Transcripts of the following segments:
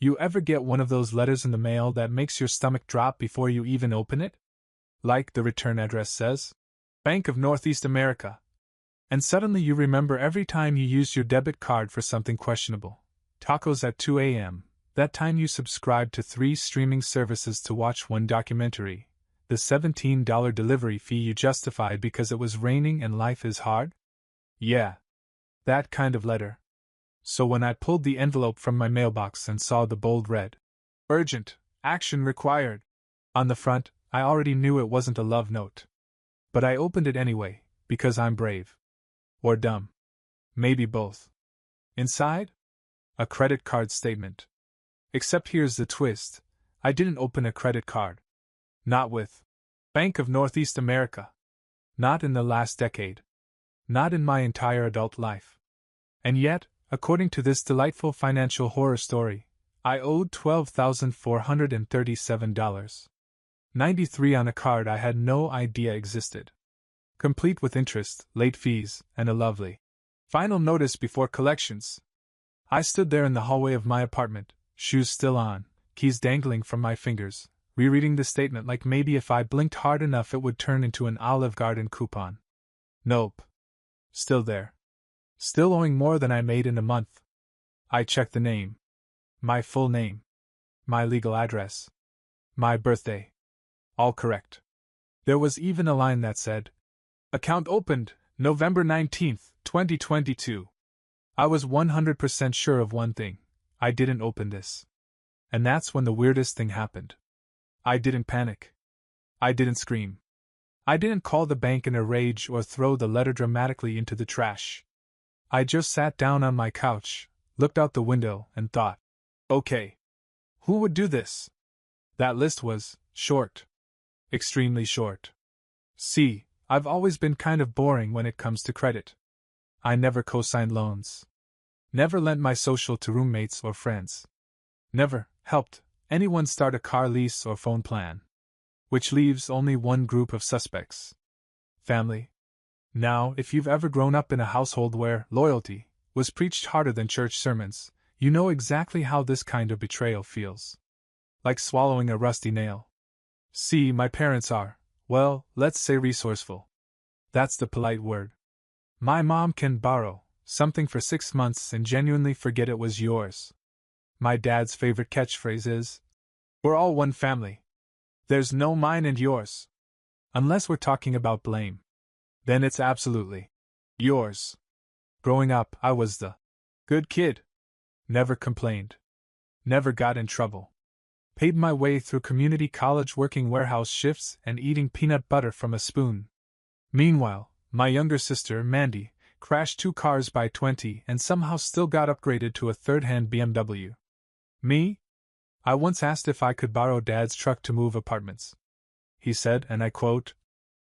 You ever get one of those letters in the mail that makes your stomach drop before you even open it? Like the return address says, Bank of Northeast America. And suddenly you remember every time you used your debit card for something questionable. Tacos at 2 a.m., that time you subscribed to 3 streaming services to watch one documentary, the $17 delivery fee you justified because it was raining and life is hard? Yeah. That kind of letter. So when I pulled the envelope from my mailbox and saw the bold red, "Urgent, action required," on the front, I already knew it wasn't a love note. But I opened it anyway, because I'm brave. Or dumb. Maybe both. Inside? A credit card statement. Except here's the twist. I didn't open a credit card. Not with Bank of Northeast America. Not in the last decade. Not in my entire adult life. And yet, according to this delightful financial horror story, I owed $12,437.93 on a card I had no idea existed. Complete with interest, late fees, and a lovely final notice before collections. I stood there in the hallway of my apartment, shoes still on, keys dangling from my fingers, rereading the statement like maybe if I blinked hard enough it would turn into an Olive Garden coupon. Nope. Still there. Still owing more than I made in a month. I checked the name. My full name. My legal address. My birthday. All correct. There was even a line that said, "Account opened, November 19th, 2022. I was 100% sure of one thing. I didn't open this. And that's when the weirdest thing happened. I didn't panic. I didn't scream. I didn't call the bank in a rage or throw the letter dramatically into the trash. I just sat down on my couch, looked out the window, and thought, okay, who would do this? That list was short. Extremely short. See, I've always been kind of boring when it comes to credit. I never co-signed loans. Never lent my social to roommates or friends. Never helped anyone start a car lease or phone plan. Which leaves only one group of suspects. Family. Now, if you've ever grown up in a household where loyalty was preached harder than church sermons, you know exactly how this kind of betrayal feels. Like swallowing a rusty nail. See, my parents are, well, let's say resourceful. That's the polite word. My mom can borrow something for 6 months and genuinely forget it was yours. My dad's favorite catchphrase is, "We're all one family. There's no mine and yours." Unless we're talking about blame. Then it's absolutely yours. Growing up, I was the good kid. Never complained. Never got in trouble. Paid my way through community college working warehouse shifts and eating peanut butter from a spoon. Meanwhile, my younger sister, Mandy, crashed 2 cars by 20 and somehow still got upgraded to a third-hand BMW. Me? I once asked if I could borrow Dad's truck to move apartments. He said, and I quote,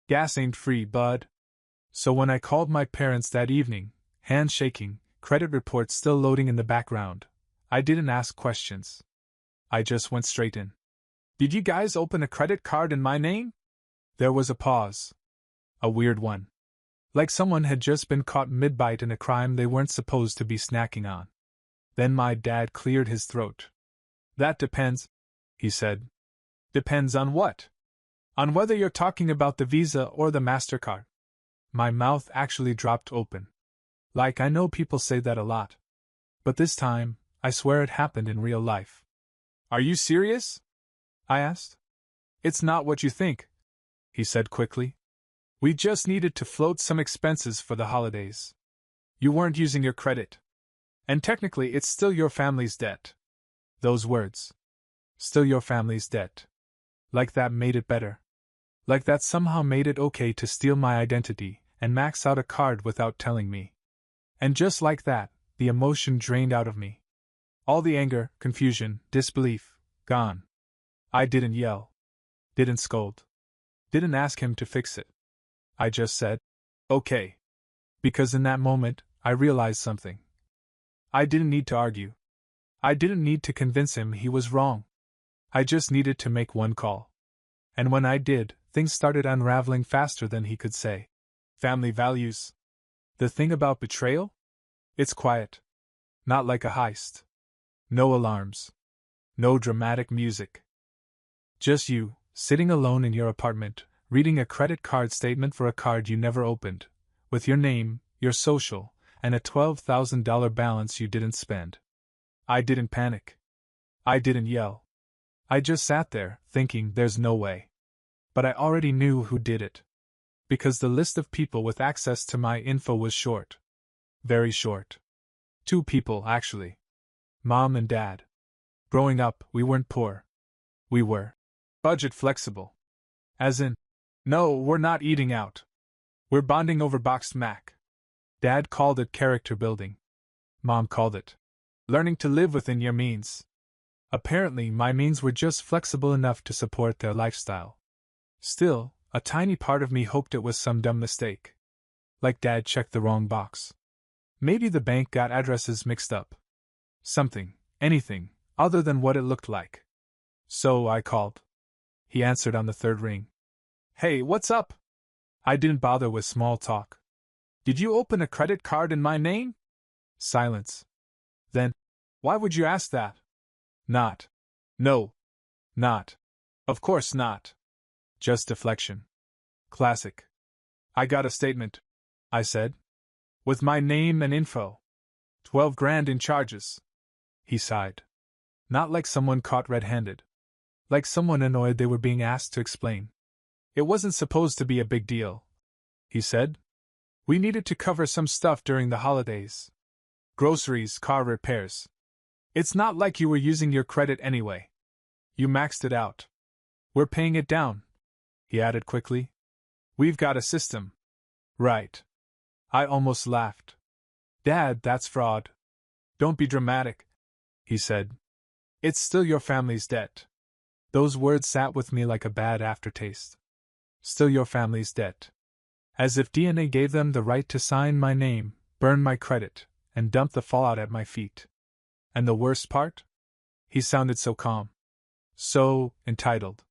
"Gas ain't free, bud." So when I called my parents that evening, hands shaking, credit reports still loading in the background, I didn't ask questions. I just went straight in. "Did you guys open a credit card in my name?" There was a pause. A weird one. Like someone had just been caught mid-bite in a crime they weren't supposed to be snacking on. Then my dad cleared his throat. "That depends," he said. "Depends on what? On whether you're talking about the Visa or the MasterCard." My mouth actually dropped open. Like, I know people say that a lot. But this time, I swear it happened in real life. "Are you serious?" I asked. "It's not what you think," he said quickly. "We just needed to float some expenses for the holidays. You weren't using your credit. And technically it's still your family's debt." Those words. Still your family's debt. Like that made it better. Like that somehow made it okay to steal my identity and max out a card without telling me. And just like that, the emotion drained out of me. All the anger, confusion, disbelief, gone. I didn't yell. Didn't scold. Didn't ask him to fix it. I just said, "Okay." Because in that moment, I realized something. I didn't need to argue. I didn't need to convince him he was wrong. I just needed to make one call. And when I did, things started unraveling faster than he could say. Family values. The thing about betrayal? It's quiet. Not like a heist. No alarms. No dramatic music. Just you, sitting alone in your apartment, reading a credit card statement for a card you never opened, with your name, your social, and a $12,000 balance you didn't spend. I didn't panic. I didn't yell. I just sat there, thinking there's no way. But I already knew who did it. Because the list of people with access to my info was short. Very short. 2 people, actually. Mom and Dad. Growing up, we weren't poor. We were budget flexible. As in, no, we're not eating out. We're bonding over boxed mac. Dad called it character building. Mom called it learning to live within your means. Apparently, my means were just flexible enough to support their lifestyle. Still, a tiny part of me hoped it was some dumb mistake. Like Dad checked the wrong box. Maybe the bank got addresses mixed up. Something, anything, other than what it looked like. So I called. He answered on the 3rd ring. Hey, what's up? I didn't bother with small talk. Did you open a credit card in my name? Silence. Then, why would you ask that? Not. No. Not. Of course not. Just deflection. Classic. I got a statement, I said. With my name and info. 12 grand in charges. He sighed. Not like someone caught red-handed. Like someone annoyed they were being asked to explain. It wasn't supposed to be a big deal, he said. We needed to cover some stuff during the holidays. Groceries, car repairs. It's not like you were using your credit anyway. You maxed it out. We're paying it down, he added quickly. We've got a system. Right. I almost laughed. Dad, that's fraud. Don't be dramatic, he said. It's still your family's debt. Those words sat with me like a bad aftertaste. Still your family's debt. As if DNA gave them the right to sign my name, burn my credit, and dump the fallout at my feet. And the worst part? He sounded so calm. So entitled.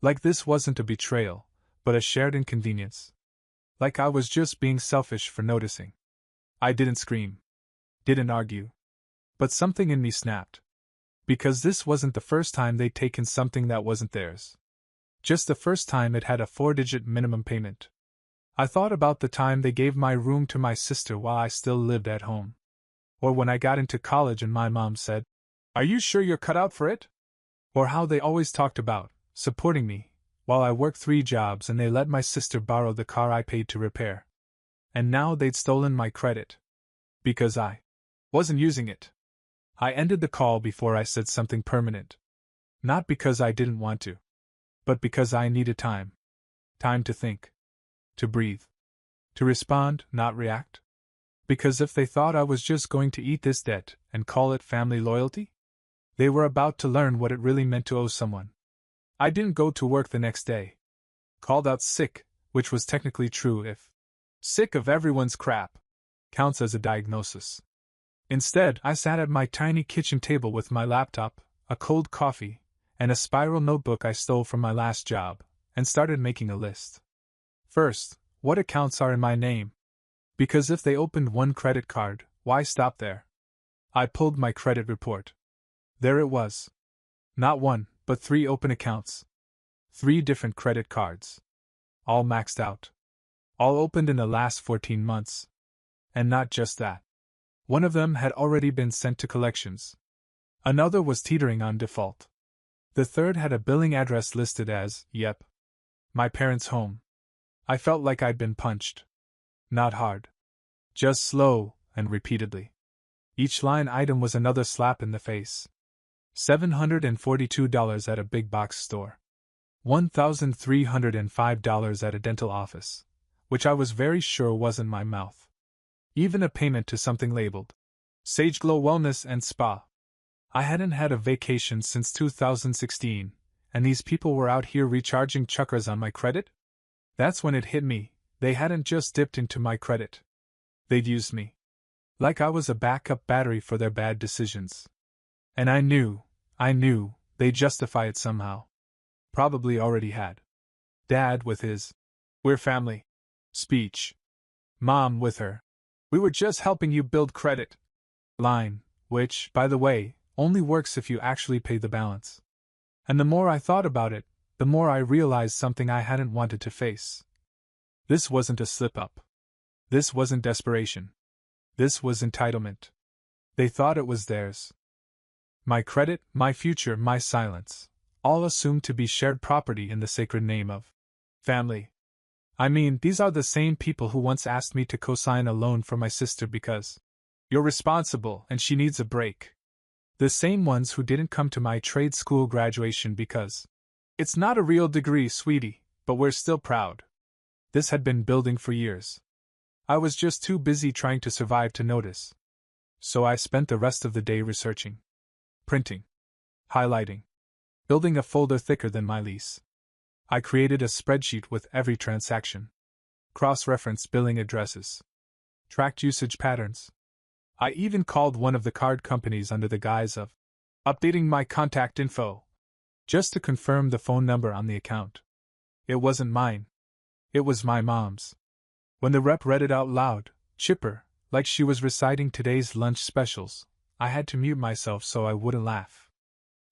Like this wasn't a betrayal, but a shared inconvenience. Like I was just being selfish for noticing. I didn't scream. Didn't argue. But something in me snapped. Because this wasn't the first time they'd taken something that wasn't theirs. Just the first time it had a 4-digit minimum payment. I thought about the time they gave my room to my sister while I still lived at home. Or when I got into college and my mom said, "Are you sure you're cut out for it?" Or how they always talked about supporting me while I worked 3 jobs and they let my sister borrow the car I paid to repair. And now they'd stolen my credit. Because I wasn't using it. I ended the call before I said something permanent. Not because I didn't want to. But because I needed time. Time to think. To breathe. To respond, not react. Because if they thought I was just going to eat this debt and call it family loyalty, they were about to learn what it really meant to owe someone. I didn't go to work the next day. Called out sick, which was technically true if sick of everyone's crap counts as a diagnosis. Instead, I sat at my tiny kitchen table with my laptop, a cold coffee, and a spiral notebook I stole from my last job, and started making a list. First, what accounts are in my name? Because if they opened one credit card, why stop there? I pulled my credit report. There it was. Not 1, but 3 open accounts. 3 different credit cards. All maxed out. All opened in the last 14 months. And not just that. One of them had already been sent to collections. Another was teetering on default. The third had a billing address listed as, my parents' home. I felt like I'd been punched. Not hard. Just slow, and repeatedly. Each line item was another slap in the face. $742 at a big box store. $1,305 at a dental office, which I was very sure wasn't my mouth. Even a payment to something labeled Sage Glow Wellness and Spa. I hadn't had a vacation since 2016, and these people were out here recharging chakras on my credit? That's when it hit me, they hadn't just dipped into my credit. They'd used me. Like I was a backup battery for their bad decisions. And I knew, they'd justify it somehow. Probably already had. Dad with his "we're family" speech. Mom with her "we were just helping you build credit" line, which, by the way, only works if you actually pay the balance. And the more I thought about it, the more I realized something I hadn't wanted to face. This wasn't a slip-up. This wasn't desperation. This was entitlement. They thought it was theirs. My credit, my future, my silence, all assumed to be shared property in the sacred name of family. I mean, these are the same people who once asked me to co-sign a loan for my sister because you're responsible and she needs a break. The same ones who didn't come to my trade school graduation because it's not a real degree, sweetie, but we're still proud. This had been building for years. I was just too busy trying to survive to notice. So I spent the rest of the day researching, printing, highlighting, building a folder thicker than my lease. I created a spreadsheet with every transaction, cross-referenced billing addresses, tracked usage patterns. I even called one of the card companies under the guise of updating my contact info, just to confirm the phone number on the account. It wasn't mine. It was my mom's. When the rep read it out loud, chipper, like she was reciting today's lunch specials, I had to mute myself so I wouldn't laugh.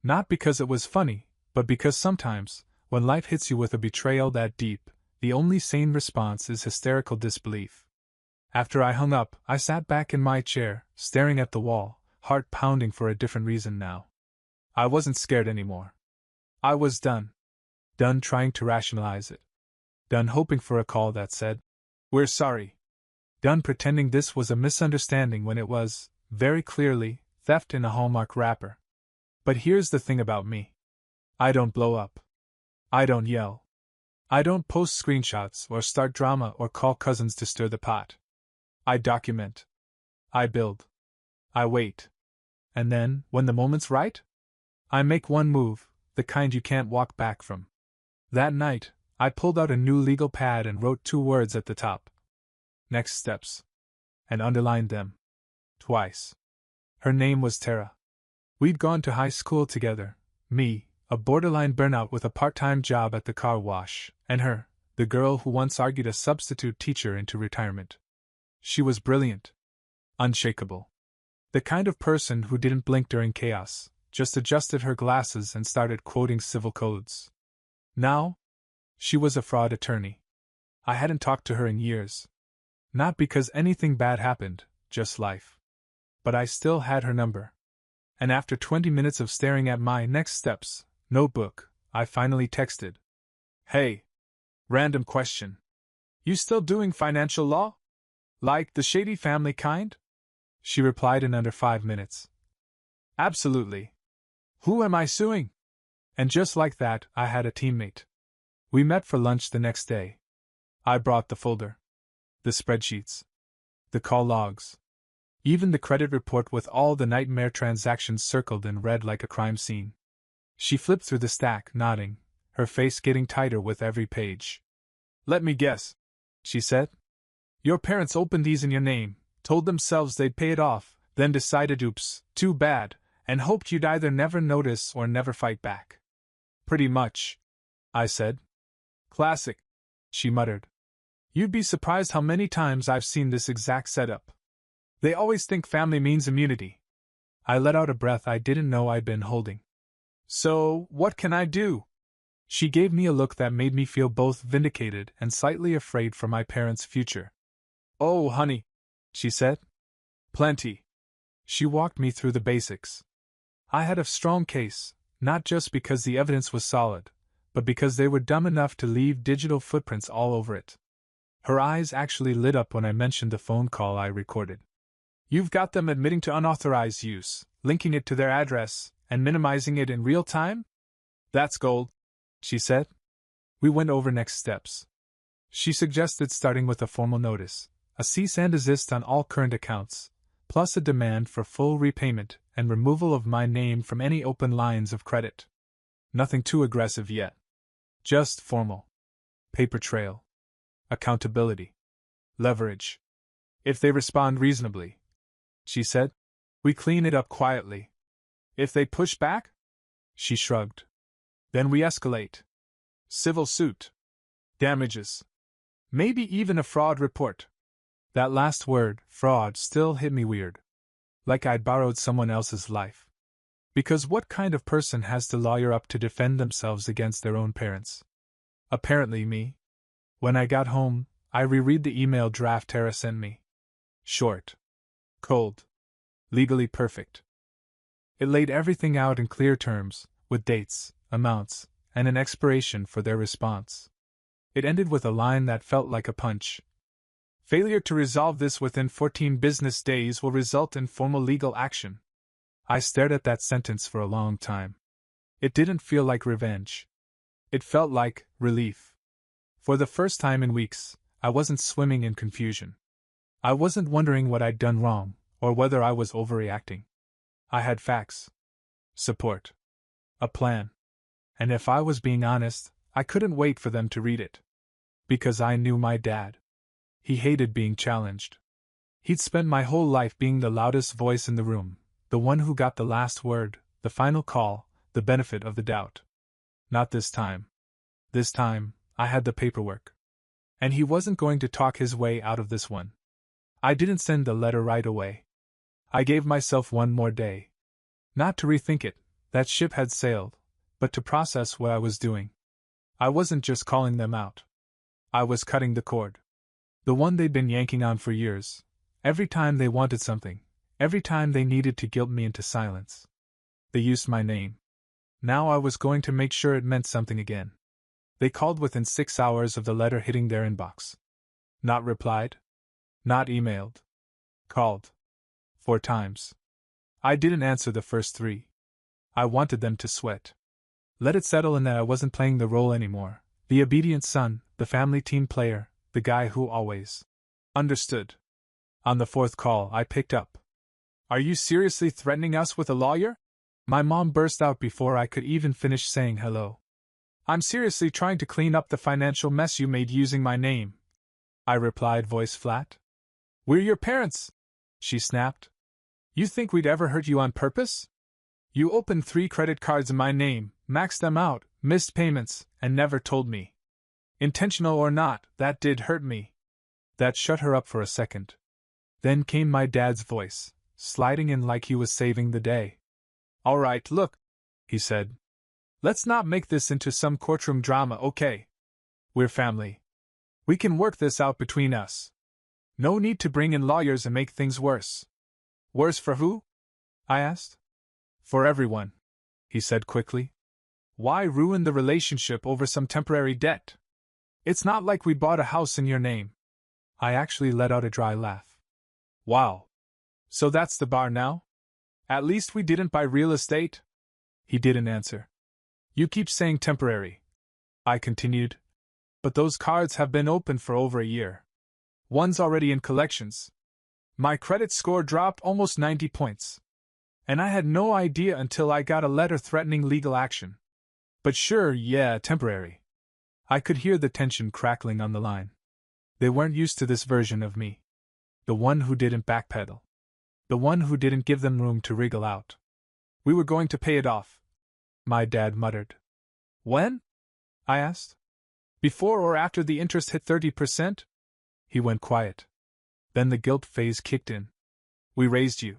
Not because it was funny, but because sometimes, when life hits you with a betrayal that deep, the only sane response is hysterical disbelief. After I hung up, I sat back in my chair, staring at the wall, heart pounding for a different reason now. I wasn't scared anymore. I was done. Done trying to rationalize it. Done hoping for a call that said, "We're sorry." Done pretending this was a misunderstanding when it was, very clearly, theft in a Hallmark wrapper. But here's the thing about me. I don't blow up. I don't yell. I don't post screenshots or start drama or call cousins to stir the pot. I document. I build. I wait. And then, when the moment's right, I make one move, the kind you can't walk back from. That night, I pulled out a new legal pad and wrote 2 words at the top. Next steps. And underlined them. Twice. Her name was Tara. We'd gone to high school together, me, a borderline burnout with a part-time job at the car wash, and her, the girl who once argued a substitute teacher into retirement. She was brilliant. Unshakable. The kind of person who didn't blink during chaos, just adjusted her glasses and started quoting civil codes. Now, she was a fraud attorney. I hadn't talked to her in years. Not because anything bad happened, just life. But I still had her number. And after 20 minutes of staring at my next steps notebook, I finally texted. "Hey. Random question. You still doing financial law? Like the shady family kind?" She replied in under 5 minutes. "Absolutely. Who am I suing?" And just like that, I had a teammate. We met for lunch the next day. I brought the folder, the spreadsheets, the call logs, even the credit report with all the nightmare transactions circled in red like a crime scene. She flipped through the stack, nodding, her face getting tighter with every page. "Let me guess," she said. "Your parents opened these in your name, told themselves they'd pay it off, then decided oops, too bad, and hoped you'd either never notice or never fight back." "Pretty much," I said. "Classic," she muttered. "You'd be surprised how many times I've seen this exact setup. They always think family means immunity." I let out a breath I didn't know I'd been holding. "So, what can I do?" She gave me a look that made me feel both vindicated and slightly afraid for my parents' future. "Oh, honey," she said. "Plenty." She walked me through the basics. I had a strong case, not just because the evidence was solid, but because they were dumb enough to leave digital footprints all over it. Her eyes actually lit up when I mentioned the phone call I recorded. "You've got them admitting to unauthorized use, linking it to their address, and minimizing it in real time? That's gold," she said. We went over next steps. She suggested starting with a formal notice, a cease and desist on all current accounts, plus a demand for full repayment and removal of my name from any open lines of credit. Nothing too aggressive yet. Just formal. Paper trail. Accountability. Leverage. "If they respond reasonably," she said, "we clean it up quietly. If they push back?" She shrugged. "Then we escalate. Civil suit. Damages. Maybe even a fraud report." That last word, fraud, still hit me weird. Like I'd borrowed someone else's life. Because what kind of person has to lawyer up to defend themselves against their own parents? Apparently me. When I got home, I reread the email draft Tara sent me. Short. Cold. Legally perfect. It laid everything out in clear terms, with dates, amounts, and an expiration for their response. It ended with a line that felt like a punch. Failure to resolve this within 14 business days will result in formal legal action. I stared at that sentence for a long time. It didn't feel like revenge. It felt like relief. For the first time in weeks, I wasn't swimming in confusion. I wasn't wondering what I'd done wrong, or whether I was overreacting. I had facts. Support. A plan. And if I was being honest, I couldn't wait for them to read it. Because I knew my dad. He hated being challenged. He'd spent my whole life being the loudest voice in the room, the one who got the last word, the final call, the benefit of the doubt. Not this time. This time, I had the paperwork. And he wasn't going to talk his way out of this one. I didn't send the letter right away. I gave myself one more day. Not to rethink it, that ship had sailed, but to process what I was doing. I wasn't just calling them out. I was cutting the cord. The one they'd been yanking on for years. Every time they wanted something, every time they needed to guilt me into silence. They used my name. Now I was going to make sure it meant something again. They called within 6 hours of the letter hitting their inbox. Not replied. Not emailed. Called. 4 times. I didn't answer the first 3. I wanted them to sweat. Let it settle in that I wasn't playing the role anymore. The obedient son, the family team player, the guy who always understood. On the 4th call, I picked up. Are you seriously threatening us with a lawyer? My mom burst out before I could even finish saying hello. I'm seriously trying to clean up the financial mess you made using my name. I replied, voice flat. We're your parents, she snapped. You think we'd ever hurt you on purpose? You opened 3 credit cards in my name, maxed them out, missed payments, and never told me. Intentional or not, that did hurt me. That shut her up for a second. Then came my dad's voice, sliding in like he was saving the day. All right, look, he said. Let's not make this into some courtroom drama, okay? We're family. We can work this out between us. No need to bring in lawyers and make things worse. Worse for who? I asked. For everyone, he said quickly. Why ruin the relationship over some temporary debt? It's not like we bought a house in your name. I actually let out a dry laugh. Wow. So that's the bar now? At least we didn't buy real estate? He didn't answer. You keep saying temporary, I continued. But those cards have been open for over a year. One's already in collections. My credit score dropped almost 90 points. And I had no idea until I got a letter threatening legal action. But sure, yeah, temporary. I could hear the tension crackling on the line. They weren't used to this version of me. The one who didn't backpedal. The one who didn't give them room to wriggle out. We were going to pay it off, my dad muttered. When? I asked. Before or after the interest hit 30%? He went quiet. Then the guilt phase kicked in. We raised you.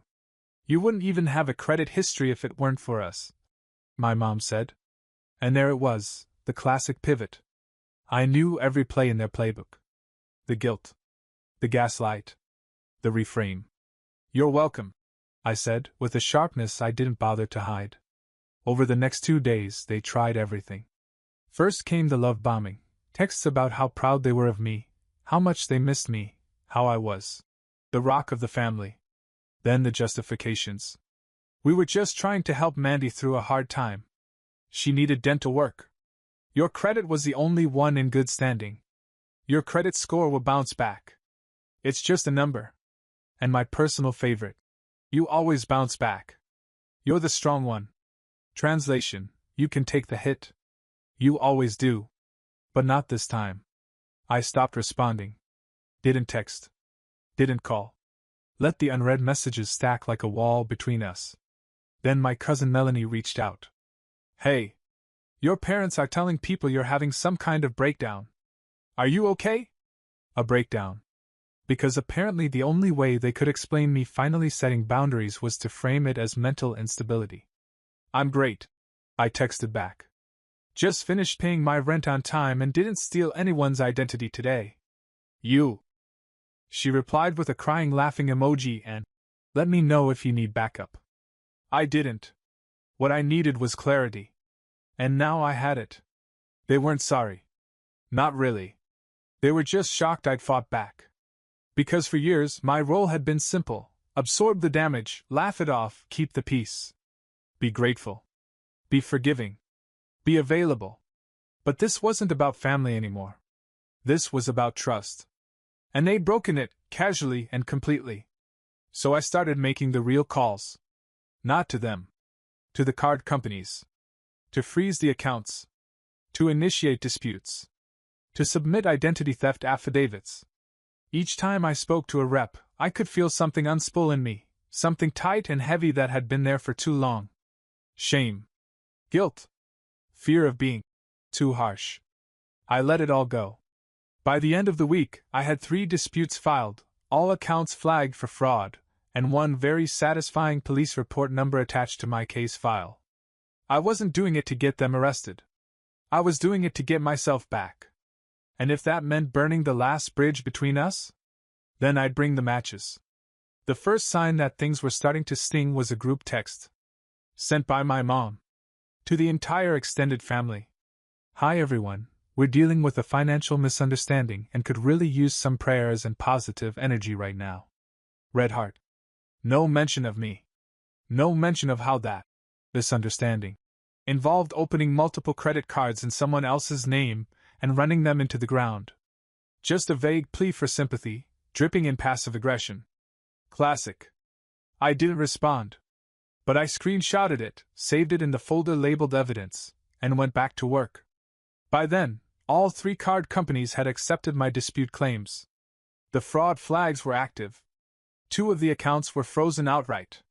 You wouldn't even have a credit history if it weren't for us, my mom said. And there it was, the classic pivot. I knew every play in their playbook. The guilt. The gaslight. The reframe. You're welcome, I said, with a sharpness I didn't bother to hide. Over the next 2 days, they tried everything. First came the love bombing, texts about how proud they were of me, how much they missed me, how I was the rock of the family. Then the justifications. We were just trying to help Mandy through a hard time. She needed dental work. Your credit was the only one in good standing. Your credit score will bounce back. It's just a number. And my personal favorite. You always bounce back. You're the strong one. Translation, you can take the hit. You always do. But not this time. I stopped responding. Didn't text. Didn't call. Let the unread messages stack like a wall between us. Then my cousin Melanie reached out. Hey. Your parents are telling people you're having some kind of breakdown. Are you okay? A breakdown. Because apparently the only way they could explain me finally setting boundaries was to frame it as mental instability. I'm great, I texted back. Just finished paying my rent on time and didn't steal anyone's identity today. You? She replied with a crying laughing emoji and, let me know if you need backup. I didn't. What I needed was clarity. And now I had it. They weren't sorry. Not really. They were just shocked I'd fought back. Because for years my role had been simple: absorb the damage, laugh it off, keep the peace. Be grateful. Be forgiving. Be available. But this wasn't about family anymore. This was about trust. And they'd broken it, casually and completely. So I started making the real calls. Not to them. To the card companies. To freeze the accounts. To initiate disputes. To submit identity theft affidavits. Each time I spoke to a rep, I could feel something unspool in me, something tight and heavy that had been there for too long. Shame. Guilt. Fear of being too harsh. I let it all go. By the end of the week, I had 3 disputes filed, all accounts flagged for fraud, and one very satisfying police report number attached to my case file. I wasn't doing it to get them arrested. I was doing it to get myself back. And if that meant burning the last bridge between us, then I'd bring the matches. The first sign that things were starting to sting was a group text. Sent by my mom. To the entire extended family. Hi everyone, we're dealing with a financial misunderstanding and could really use some prayers and positive energy right now. Red heart. No mention of me. No mention of how that misunderstanding involved opening multiple credit cards in someone else's name and running them into the ground. Just a vague plea for sympathy, dripping in passive aggression. Classic. I didn't respond. But I screenshotted it, saved it in the folder labeled evidence, and went back to work. By then, all 3 card companies had accepted my dispute claims. The fraud flags were active. 2 of the accounts were frozen outright.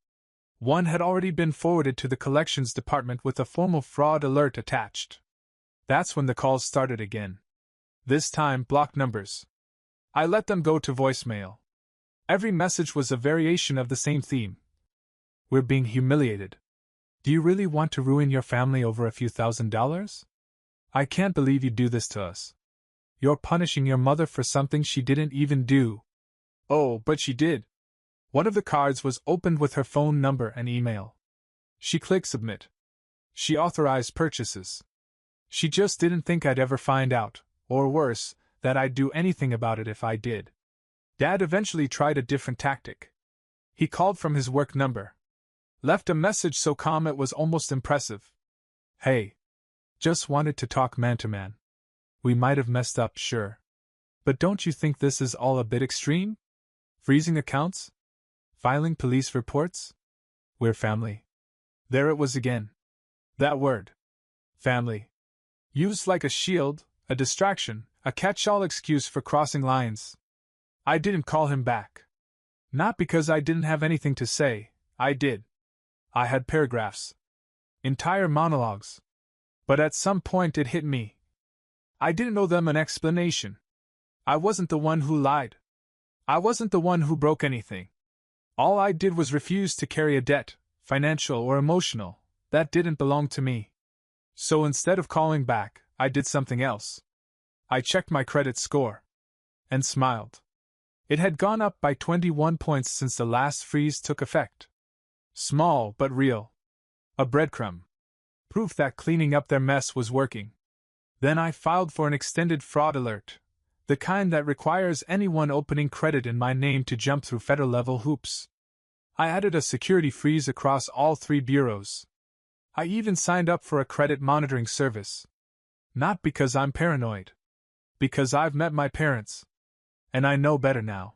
One had already been forwarded to the collections department with a formal fraud alert attached. That's when the calls started again. This time, block numbers. I let them go to voicemail. Every message was a variation of the same theme. We're being humiliated. Do you really want to ruin your family over a few $1,000s? I can't believe you'd do this to us. You're punishing your mother for something she didn't even do. Oh, but she did. One of the cards was opened with her phone number and email. She clicked submit. She authorized purchases. She just didn't think I'd ever find out, or worse, that I'd do anything about it if I did. Dad eventually tried a different tactic. He called from his work number. Left a message so calm it was almost impressive. Hey. Just wanted to talk man to man. We might have messed up, sure. But don't you think this is all a bit extreme? Freezing accounts? Filing police reports? We're family. There it was again. That word. Family. Used like a shield, a distraction, a catch-all excuse for crossing lines. I didn't call him back. Not because I didn't have anything to say, I did. I had paragraphs. Entire monologues. But at some point it hit me. I didn't owe them an explanation. I wasn't the one who lied. I wasn't the one who broke anything. All I did was refuse to carry a debt, financial or emotional, that didn't belong to me. So instead of calling back, I did something else. I checked my credit score. And smiled. It had gone up by 21 points since the last freeze took effect. Small but real. A breadcrumb. Proof that cleaning up their mess was working. Then I filed for an extended fraud alert, the kind that requires anyone opening credit in my name to jump through federal-level hoops. I added a security freeze across all 3 bureaus. I even signed up for a credit monitoring service. Not because I'm paranoid. Because I've met my parents. And I know better now.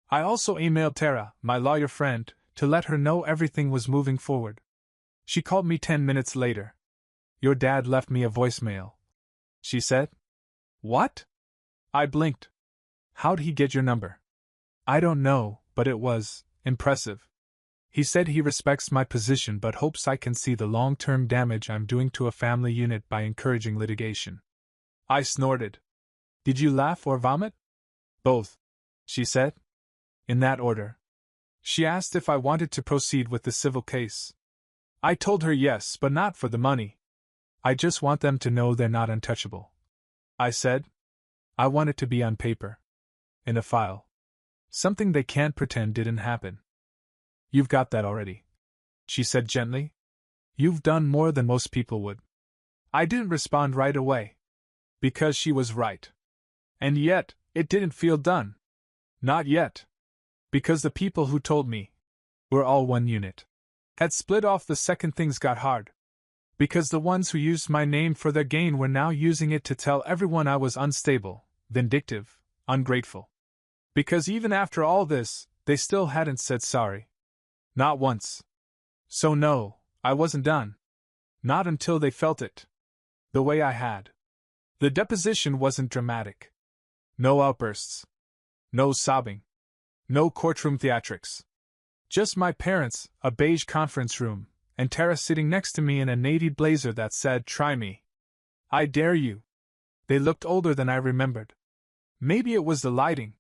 I also emailed Tara, my lawyer friend, to let her know everything was moving forward. She called me 10 minutes later. Your dad left me a voicemail, she said. What? I blinked. How'd he get your number? I don't know, but it was impressive. He said he respects my position but hopes I can see the long-term damage I'm doing to a family unit by encouraging litigation. I snorted. Did you laugh or vomit? Both, she said. In that order. She asked if I wanted to proceed with the civil case. I told her yes, but not for the money. I just want them to know they're not untouchable. I said. I want it to be on paper. In a file. Something they can't pretend didn't happen. You've got that already, she said gently. You've done more than most people would. I didn't respond right away. Because she was right. And yet, it didn't feel done. Not yet. Because the people who told me were all one unit. Had split off the second things got hard. Because the ones who used my name for their gain were now using it to tell everyone I was unstable, vindictive, ungrateful. Because even after all this, they still hadn't said sorry. Not once. So no, I wasn't done. Not until they felt it. The way I had. The deposition wasn't dramatic. No outbursts. No sobbing. No courtroom theatrics. Just my parents, a beige conference room, and Tara sitting next to me in a navy blazer that said, "Try me. I dare you." They looked older than I remembered. Maybe it was the lighting.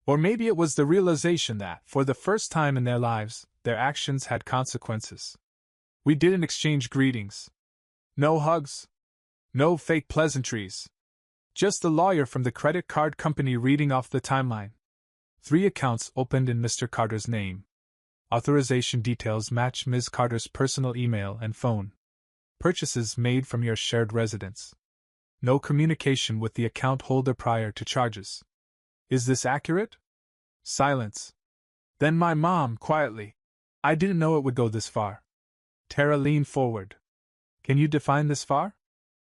Or maybe it was the realization that, for the first time in their lives, their actions had consequences. We didn't exchange greetings. No hugs. No fake pleasantries. Just the lawyer from the credit card company reading off the timeline. 3 accounts opened in Mr. Carter's name. Authorization details match Ms. Carter's personal email and phone. Purchases made from your shared residence. No communication with the account holder prior to charges. Is this accurate? Silence. Then my mom, quietly. I didn't know it would go this far. Tara leaned forward. Can you define this far?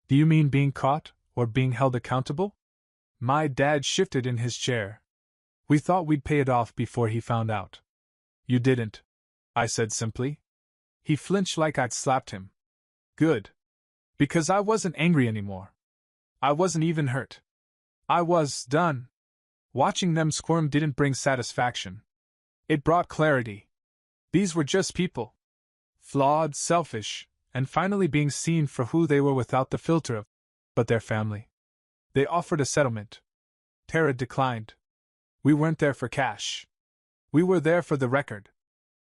Do you mean being caught, or being held accountable? My dad shifted in his chair. We thought we'd pay it off before he found out. You didn't, I said simply. He flinched like I'd slapped him. Good. Because I wasn't angry anymore. I wasn't even hurt. I was done. Watching them squirm didn't bring satisfaction. It brought clarity. These were just people. Flawed, selfish, and finally being seen for who they were without the filter of, but their family. They offered a settlement. Tara declined. We weren't there for cash. We were there for the record.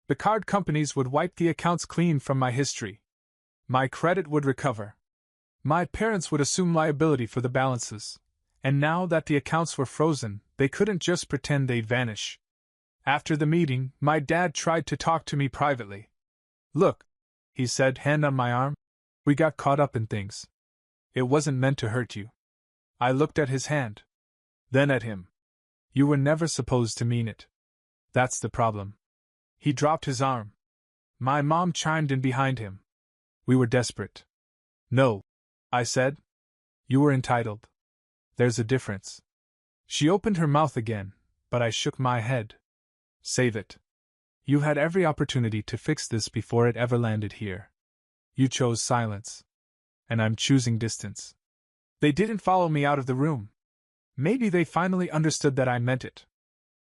The card companies would wipe the accounts clean from my history. My credit would recover. My parents would assume liability for the balances. And now that the accounts were frozen, they couldn't just pretend they'd vanish. After the meeting, my dad tried to talk to me privately. Look, he said, hand on my arm. We got caught up in things. It wasn't meant to hurt you. I looked at his hand. Then at him. You were never supposed to mean it. That's the problem. He dropped his arm. My mom chimed in behind him. We were desperate. No, I said. You were entitled. There's a difference. She opened her mouth again, but I shook my head. Save it. You had every opportunity to fix this before it ever landed here. You chose silence. And I'm choosing distance. They didn't follow me out of the room. Maybe they finally understood that I meant it.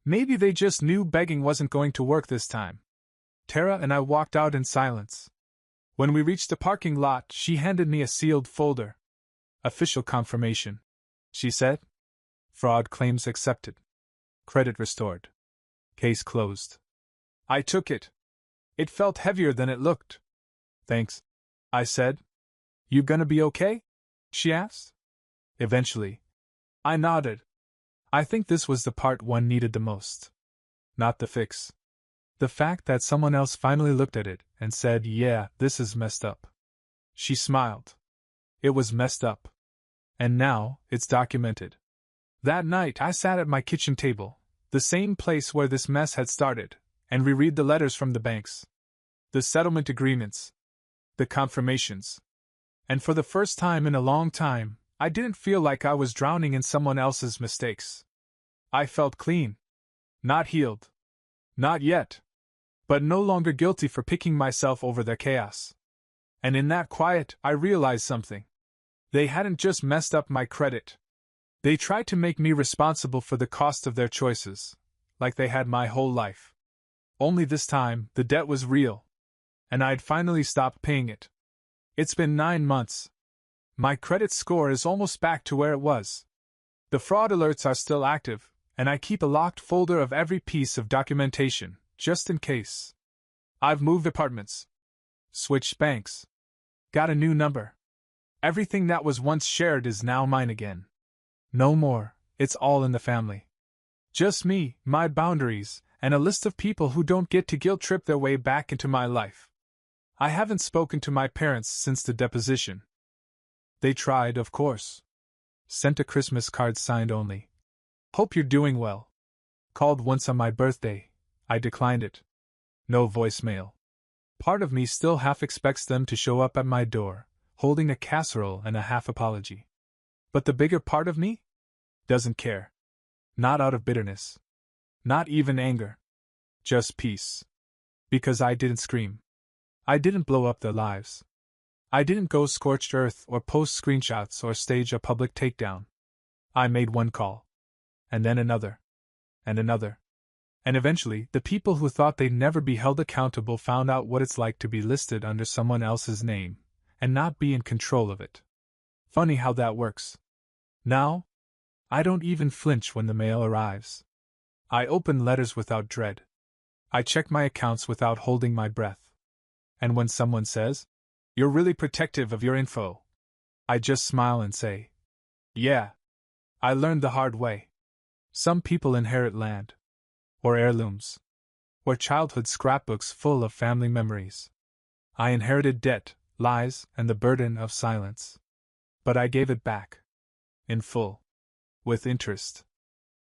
Maybe they just knew begging wasn't going to work this time. Tara and I walked out in silence. When we reached the parking lot, she handed me a sealed folder. Official confirmation, she said. Fraud claims accepted. Credit restored. Case closed. I took it. It felt heavier than it looked. Thanks, I said. You gonna be okay? She asked. Eventually. I nodded. I think this was the part one needed the most. Not the fix. The fact that someone else finally looked at it and said, yeah, this is messed up. She smiled. It was messed up. And now, it's documented. That night I sat at my kitchen table, the same place where this mess had started, and reread the letters from the banks. The settlement agreements. The confirmations. And for the first time in a long time, I didn't feel like I was drowning in someone else's mistakes. I felt clean. Not healed. Not yet. But no longer guilty for picking myself over their chaos. And in that quiet, I realized something. They hadn't just messed up my credit. They tried to make me responsible for the cost of their choices, like they had my whole life. Only this time, the debt was real. And I'd finally stopped paying it. It's been 9 months. My credit score is almost back to where it was. The fraud alerts are still active, and I keep a locked folder of every piece of documentation, just in case. I've moved apartments. Switched banks. Got a new number. Everything that was once shared is now mine again. No more, it's all in the family. Just me, my boundaries, and a list of people who don't get to guilt trip their way back into my life. I haven't spoken to my parents since the deposition. They tried, of course. Sent a Christmas card signed only. Hope you're doing well. Called once on my birthday. I declined it. No voicemail. Part of me still half expects them to show up at my door, holding a casserole and a half apology. But the bigger part of me? Doesn't care. Not out of bitterness. Not even anger. Just peace. Because I didn't scream. I didn't blow up their lives. I didn't go scorched earth or post screenshots or stage a public takedown. I made one call. And then another. And another. And eventually, the people who thought they'd never be held accountable found out what it's like to be listed under someone else's name, and not be in control of it. Funny how that works. Now, I don't even flinch when the mail arrives. I open letters without dread. I check my accounts without holding my breath. And when someone says, "You're really protective of your info," I just smile and say, "Yeah. I learned the hard way." Some people inherit land. Or heirlooms. Or childhood scrapbooks full of family memories. I inherited debt, lies, and the burden of silence. But I gave it back. In full. With interest.